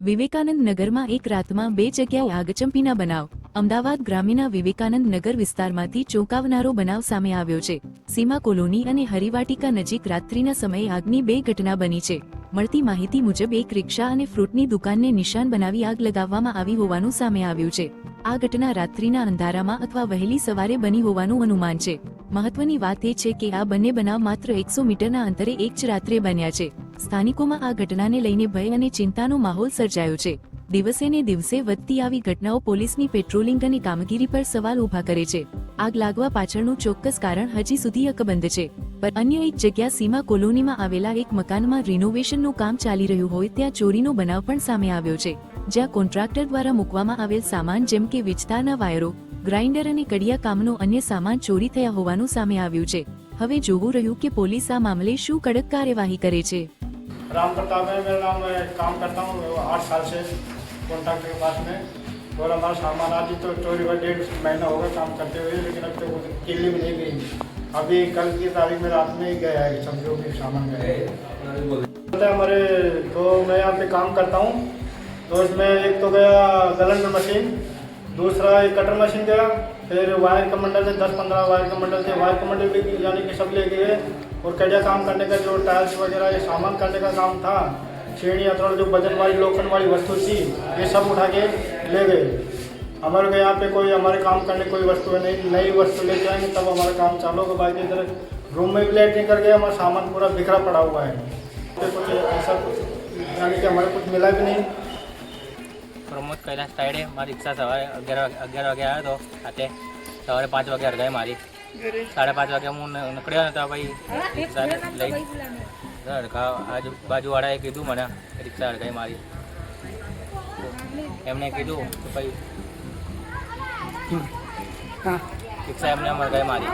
વિવેકાનંદ નગરમાં એક રાતમાં બે જગ્યાએ આગચંપીના બનાવ. અમદાવાદ ગ્રામ્યના વિવેકાનંદ નગર વિસ્તારમાંથી ચોંકાવનારો બનાવ સામે આવ્યો છે. સીમા કોલોની અને હરિવાટિકા નજીક રાત્રિના સમયે આગની બે ઘટના બની છે. મળતી માહિતી મુજબ એક રિક્ષા અને ફ્રૂટની દુકાનને નિશાન બનાવી આગ લગાવવામાં આવી હોવાનું સામે આવ્યું છે. આ ઘટના રાત્રિના અંધારામાં અથવા વહેલી સવારે બની હોવાનું અનુમાન છે. મહત્વની વાત એ છે કે આ બંને બનાવ માત્ર 100 મીટરના અંતરે એક જ રાત્રે બન્યા છે. સ્થાનિકોમાં આ ઘટનાને લઈને ભય અને ચિંતાનો માહોલ સર્જાયો છે. દિવસે ને દિવસે વધતી આવી ઘટનાઓ પોલીસની પેટ્રોલિંગ અને કામગીરી પર સવાલ ઊભા કરે છે. આગ લાગવા પાછળનું ચોક્કસ કારણ હજી સુધી અકબંધ છે. પર અન્ય એક જગ્યા સીમા કોલોનીમાં આવેલા એક મકાનમાં રિનોવેશનનું કામ ચાલી રહ્યું હોય ત્યાં ચોરીનો બનાવ પણ સામે આવ્યો છે. જ્યાં કોન્ટ્રાક્ટર દ્વારા મૂકવામાં આવેલ સામાન જેમ કે વીજતારના વાયરો, ગ્રાઇન્ડર અને કડિયા કામનો અન્ય સામાન ચોરી થયા હોવાનું સામે આવ્યું છે. હવે જોવું રહ્યું કે પોલીસ આ મામલે શું કડક કાર્યવાહી કરે છે. राम प्रताप है मेरा नाम, मैं काम करता हूँ 8 साल से कॉन्ट्रैक्टर के पास में। और हमारा सामान आज तो चोरी हुआ 1.5 महीना होगा काम करते हुए, लेकिन अब तो किल्ली में नहीं गई। अभी कल की तारीख में रात में ही गया है, समझो कि सामान गया है हमारे। तो मैं यहाँ पे काम करता हूँ, तो इसमें एक तो गया गलंड मशीन, दूसरा एक कटर मशीन गया, फिर वायर का मंडल से 10-15 वायर का मंडल से वायर का मंडल भी यानी कि सब ले गए। और कड़िया काम करने का जो टाइल्स वगैरह ये सामान करने का काम था, छेड़ी अथवा जो वजन वाली लोखंड वाली वस्तु थी, ये सब उठा के ले गए। हमारे को यहाँ पे कोई हमारे काम करने कोई वस्तु नहीं, नई वस्तु लेके आएंगे तब हमारा काम चालू होगा। बाकी इधर रूम में भी लाइटिंग करके हमारा सामान पूरा बिखरा पड़ा हुआ है। तो कुछ ऐसा यानी कि हमारे कुछ मिला भी नहीं। प्रमोद कैलाश तायडे, मारी रिक्शा सवारे 11 वागे आया तो आते सवारे 5 वागे अड़गाई मारी। 5:30 वागे હું નીકળ્યો ને તો ભાઈ રિક્ષા લઈ આજુબાજુવાળાએ કીધું મને રિક્ષા અડગાઈ મારી. એમને કીધું કે ભાઈ રિક્ષા એમને અડગાઈ મારી.